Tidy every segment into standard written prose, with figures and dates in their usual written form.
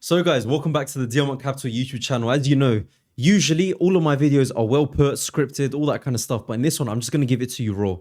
So guys, welcome back to the Diamant Capital YouTube channel. As you know, usually all of my videos are well put, scripted, all that kind of stuff. But in this one, I'm just going to give it to you raw.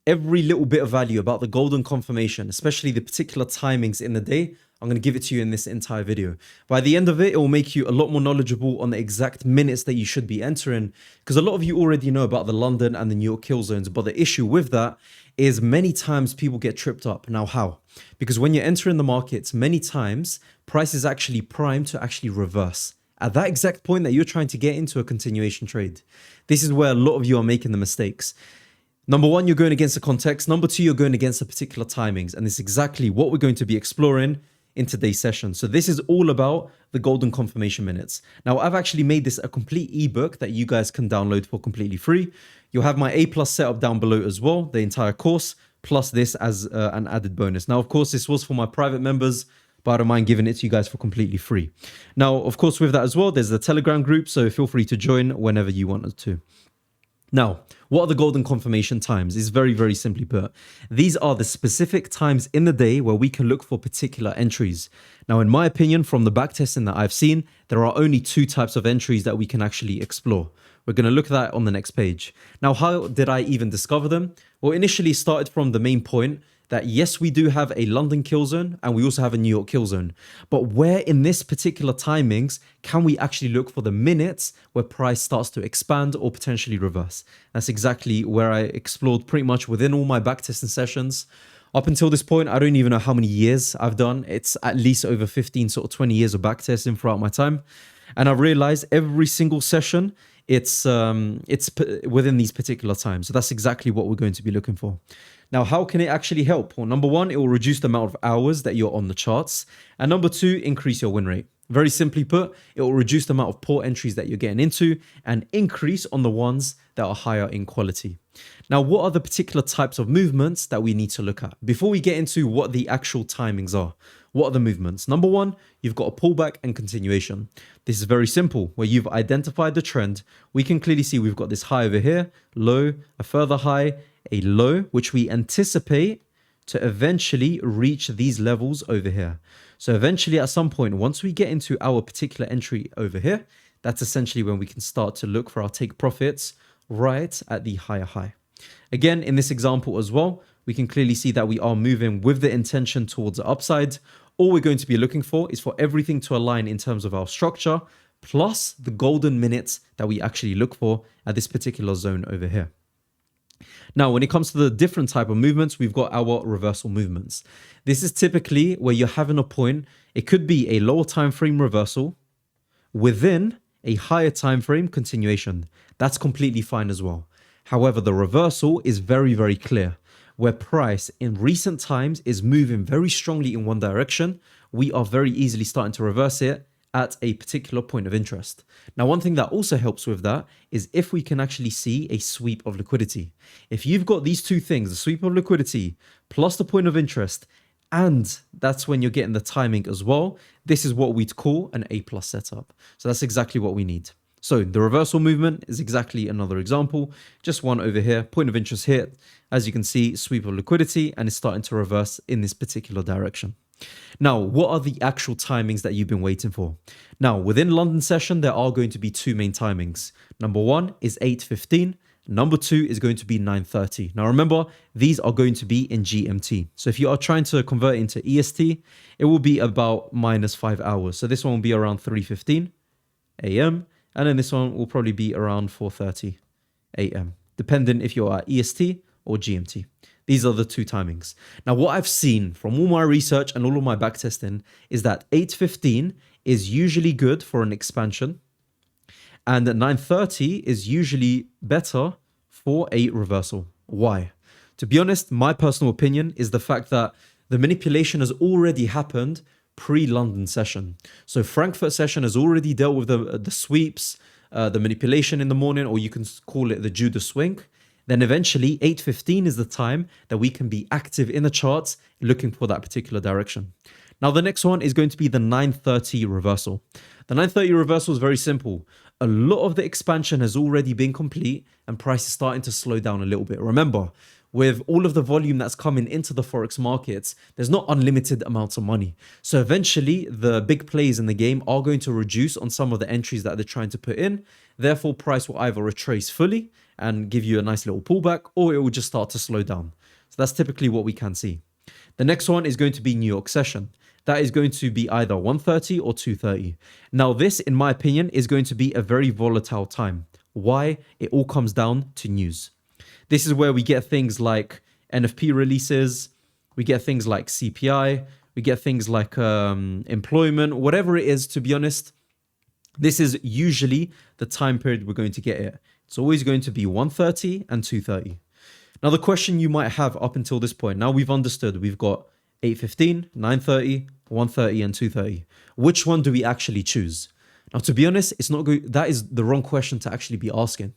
Every little bit of value about the golden confirmation, especially the particular timings in the day, I'm going to give it to you in this entire video. By the end of it, it will make you a lot more knowledgeable on the exact minutes that you should be entering, because a lot of you already know about the London and the New York kill zones. But the issue with that is many times people get tripped up. Now, how? Because when you're entering the markets, many times price is actually primed to actually reverse at that exact point that you're trying to get into a continuation trade. This is where a lot of you are making the mistakes. Number one, you're going against the context. Number two, you're going against the particular timings. And this is exactly what we're going to be exploring in today's session. So this is all about the golden confirmation minutes. Now, I've actually made this a complete ebook that you guys can download for completely free. You'll have my A+ setup down below as well, the entire course, plus this as an added bonus. Now, of course, this was for my private members, but I don't mind giving it to you guys for completely free. Now, of course, with that as well, there's the Telegram group, so feel free to join whenever you want to. Now, what are the golden confirmation times? It's very, very simply put. These are the specific times in the day where we can look for particular entries. Now, in my opinion, from the backtesting that I've seen, there are only two types of entries that we can actually explore. We're going to look at that on the next page. Now, how did I even discover them? Well, initially started from the main point that yes, we do have a London kill zone and we also have a New York kill zone. But where in this particular timings can we actually look for the minutes where price starts to expand or potentially reverse? That's exactly where I explored pretty much within all my backtesting sessions. Up until this point, I don't even know how many years I've done. It's at least over 15, sort of 20 years of backtesting throughout my time. And I've realized every single session, it's within these particular times. So that's exactly what we're going to be looking for. Now, how can it actually help? Well, number one, it will reduce the amount of hours that you're on the charts. And number two, increase your win rate. Very simply put, it will reduce the amount of poor entries that you're getting into and increase on the ones that are higher in quality. Now, what are the particular types of movements that we need to look at? Before we get into what the actual timings are, what are the movements? Number one, you've got a pullback and continuation. This is very simple. Where you've identified the trend, we can clearly see we've got this high over here, low, a further high, a low, which we anticipate to eventually reach these levels over here. So eventually at some point, once we get into our particular entry over here, that's essentially when we can start to look for our take profits right at the higher high. Again, in this example as well, we can clearly see that we are moving with the intention towards the upside. All we're going to be looking for is for everything to align in terms of our structure, plus the golden minutes that we actually look for at this particular zone over here. Now, when it comes to the different type of movements, we've got our reversal movements. This is typically where you're having a point. It could be a lower time frame reversal within a higher time frame continuation. That's completely fine as well. However, the reversal is very, very clear. Where price in recent times is moving very strongly in one direction, we are very easily starting to reverse it at a particular point of interest. Now, one thing that also helps with that is if we can actually see a sweep of liquidity. If you've got these two things, the sweep of liquidity plus the point of interest, and that's when you're getting the timing as well, this is what we'd call an A+ setup. So that's exactly what we need. So the reversal movement is exactly another example, just one over here, point of interest hit. As you can see, sweep of liquidity, and it's starting to reverse in this particular direction. Now, what are the actual timings that you've been waiting for? Now, within London session, there are going to be two main timings. Number one is 8:15. Number two is going to be 9:30. Now, remember, these are going to be in GMT. So if you are trying to convert into EST, it will be about -5 hours. So this one will be around 3:15 a.m. And then this one will probably be around 4:30 a.m., depending if you're at EST or GMT. These are the two timings. Now, what I've seen from all my research and all of my backtesting is that 8:15 is usually good for an expansion, and 9:30 is usually better for a reversal. Why? To be honest, my personal opinion is the fact that the manipulation has already happened pre-London session. So Frankfurt session has already dealt with the sweeps, the manipulation in the morning, or you can call it the Judas swing. Then eventually 8:15 is the time that we can be active in the charts looking for that particular direction. Now, the next one is going to be the 9:30 reversal. The 9:30 reversal is very simple. A lot of the expansion has already been complete and price is starting to slow down a little bit. Remember, with all of the volume that's coming into the Forex markets, there's not unlimited amounts of money. So eventually the big players in the game are going to reduce on some of the entries that they're trying to put in. Therefore, price will either retrace fully and give you a nice little pullback, or it will just start to slow down. So that's typically what we can see. The next one is going to be New York session. That is going to be either 1:30 or 2:30. Now this, in my opinion, is going to be a very volatile time. Why? It all comes down to news. This is where we get things like NFP releases, we get things like CPI, we get things like employment, whatever it is, to be honest. This is usually the time period we're going to get it. It's always going to be 1:30 and 2:30. Now the question you might have up until this point, now we've understood we've got 8:15, 9:30, 1:30 and 2:30. Which one do we actually choose? Now, to be honest, it's not good. That is the wrong question to actually be asking.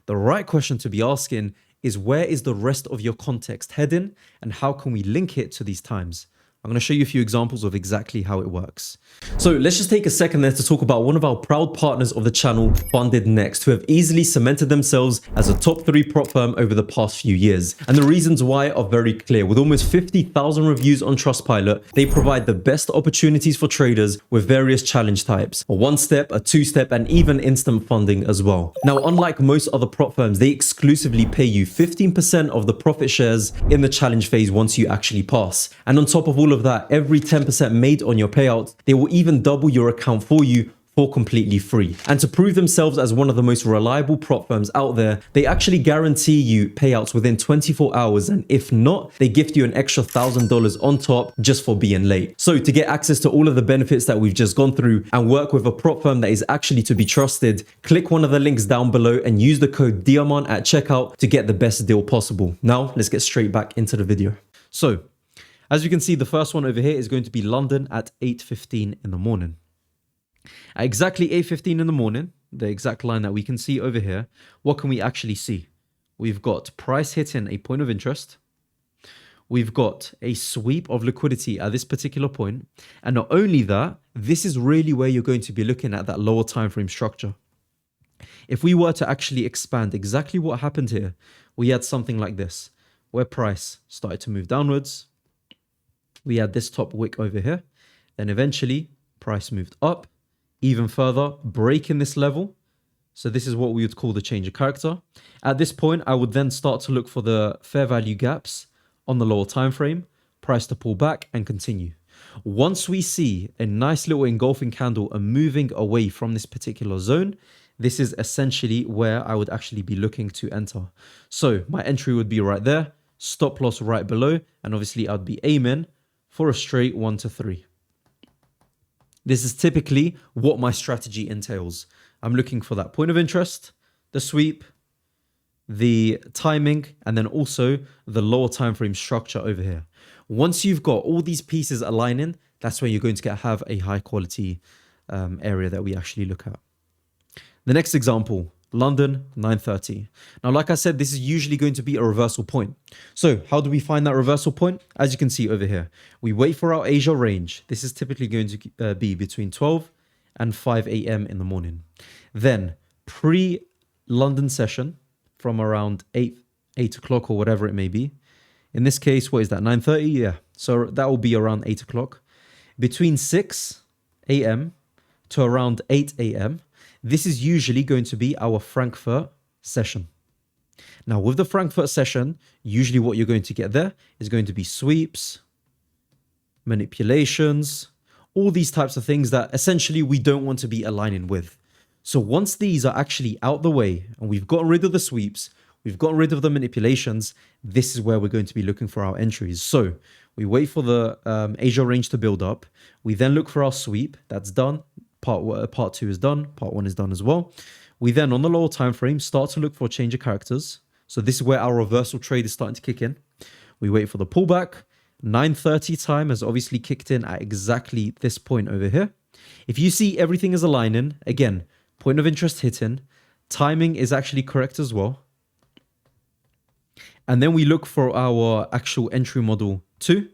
The right question to be asking is, where is the rest of your context heading and how can we link it to these times? I'm going to show you a few examples of exactly how it works. So let's just take a second there to talk about one of our proud partners of the channel, Funded Next, who have easily cemented themselves as a top 3 prop firm over the past few years. And the reasons why are very clear. With almost 50,000 reviews on Trustpilot, they provide the best opportunities for traders with various challenge types, a 1-step, a 2-step, and even instant funding as well. Now, unlike most other prop firms, they exclusively pay you 15% of the profit shares in the challenge phase once you actually pass. And on top of all of that, every 10% made on your payout, they will even double your account for you for completely free. And to prove themselves as one of the most reliable prop firms out there, they actually guarantee you payouts within 24 hours. And if not, they gift you an extra $1,000 on top just for being late. So to get access to all of the benefits that we've just gone through and work with a prop firm that is actually to be trusted, click one of the links down below and use the code Diamant at checkout to get the best deal possible. Now, let's get straight back into the video. So, as you can see, the first one over here is going to be London at 8:15 in the morning. At exactly 8:15 in the morning, the exact line that we can see over here, what can we actually see? We've got price hitting a point of interest. We've got a sweep of liquidity at this particular point. And not only that, this is really where you're going to be looking at that lower time frame structure. If we were to actually expand exactly what happened here, we had something like this, where price started to move downwards. We had this top wick over here. Then eventually price moved up even further, breaking this level. So this is what we would call the change of character. At this point, I would then start to look for the fair value gaps on the lower time frame, price to pull back and continue. Once we see a nice little engulfing candle and moving away from this particular zone, this is essentially where I would actually be looking to enter. So my entry would be right there, stop loss right below, and obviously I'd be aiming for a straight 1 to 3. This is typically what my strategy entails. I'm looking for that point of interest, the sweep, the timing, and then also the lower time frame structure over here. Once you've got all these pieces aligning, that's where you're going to have a high quality area that we actually look at. The next example, London, 9:30. Now, like I said, this is usually going to be a reversal point. So how do we find that reversal point? As you can see over here, we wait for our Asia range. This is typically going to be between 12 and 5 a.m. in the morning. Then pre-London session from around 8 o'clock or whatever it may be. In this case, what is that, 9:30? Yeah, so that will be around 8 o'clock. Between 6 a.m. to around 8 a.m., this is usually going to be our Frankfurt session. Now, with the Frankfurt session, usually what you're going to get there is going to be sweeps, manipulations, all these types of things that essentially we don't want to be aligning with. So once these are actually out the way and we've gotten rid of the sweeps, we've gotten rid of the manipulations, this is where we're going to be looking for our entries. So we wait for the Asia range to build up. We then look for our sweep. That's done. Part 2 is done. Part 1 is done as well. We then, on the lower time frame, start to look for a change of characters. So this is where our reversal trade is starting to kick in. We wait for the pullback. 9:30 time has obviously kicked in at exactly this point over here. If you see everything is aligning, again, point of interest hitting, timing is actually correct as well. And then we look for our actual entry model 2.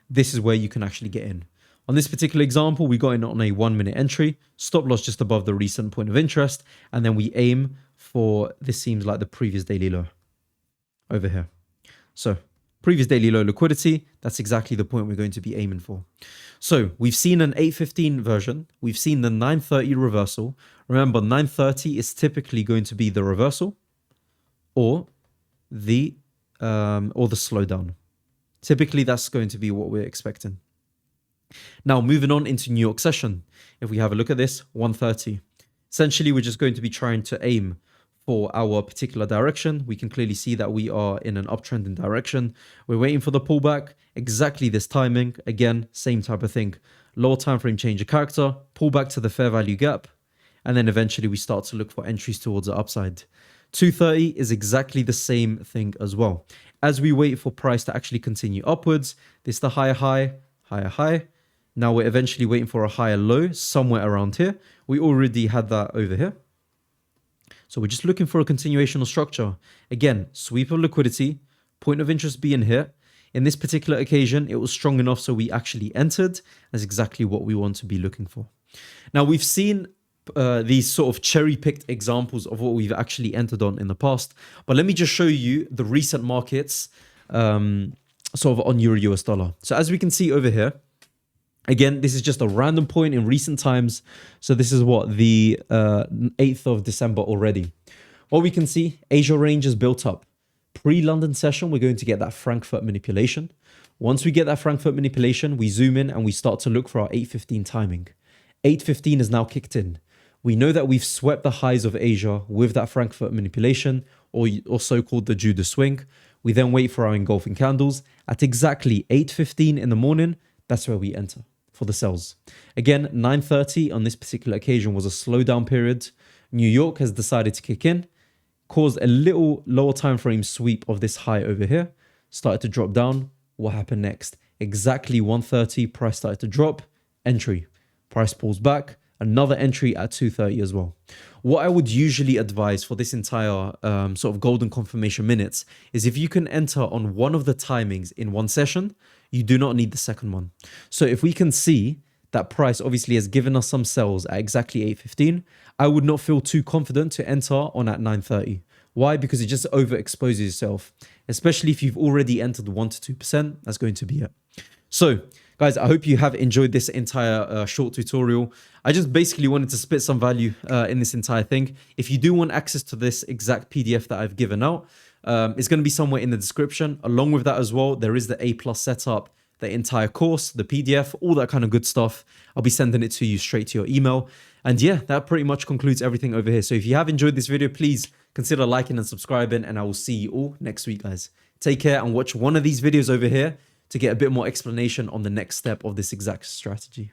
This is where you can actually get in. On this particular example, we got in on a 1-minute entry, stop loss just above the recent point of interest, and then we aim for, this seems like the previous daily low over here. So previous daily low liquidity, that's exactly the point we're going to be aiming for. So we've seen an 815 version. We've seen the 930 reversal. Remember, 930 is typically going to be the reversal or the slowdown. Typically, that's going to be what we're expecting. Now, moving on into New York session. If we have a look at this, 130. Essentially, we're just going to be trying to aim for our particular direction. We can clearly see that we are in an uptrending direction. We're waiting for the pullback. Exactly this timing. Again, same type of thing. Lower time frame change of character, pull back to the fair value gap, and then eventually we start to look for entries towards the upside. 230 is exactly the same thing as well. As we wait for price to actually continue upwards, this is the higher high, higher high. Now we're eventually waiting for a higher low somewhere around here. We already had that over here. So we're just looking for a continuation of structure. Again, sweep of liquidity, point of interest being here. In this particular occasion, it was strong enough so we actually entered. That's exactly what we want to be looking for. Now we've seen these sort of cherry-picked examples of what we've actually entered on in the past. But let me just show you the recent markets sort of on Euro US dollar. So as we can see over here, again, this is just a random point in recent times. So this is what, the 8th of December already. What we can see, Asia range is built up. Pre-London session, we're going to get that Frankfurt manipulation. Once we get that Frankfurt manipulation, we zoom in and we start to look for our 815 timing. 815 is now kicked in. We know that we've swept the highs of Asia with that Frankfurt manipulation, or so-called the Judas swing. We then wait for our engulfing candles. At exactly 8:15 in the morning, that's where we enter for the sells. Again, 9:30 on this particular occasion was a slowdown period. New York has decided to kick in, caused a little lower time frame sweep of this high over here, started to drop down. What happened next? Exactly 1:30, price started to drop, entry. Price pulls back, another entry at 2:30 as well. What I would usually advise for this entire sort of golden confirmation minutes is if you can enter on one of the timings in one session, you do not need the second one. So if we can see that price obviously has given us some sells at exactly 8:15, I would not feel too confident to enter on at 9:30. Why? Because it just overexposes yourself, especially if you've already entered 1 to 2%. That's going to be it. So guys, I hope you have enjoyed this entire short tutorial. I just basically wanted to spit some value in this entire thing. If you do want access to this exact PDF that I've given out, it's going to be somewhere in the description. Along with that as well, there is the A+ setup, the entire course, the PDF, all that kind of good stuff. I'll be sending it to you straight to your email. And yeah, that pretty much concludes everything over here. So if you have enjoyed this video, please consider liking and subscribing, and I will see you all next week, guys. Take care and watch one of these videos over here to get a bit more explanation on the next step of this exact strategy.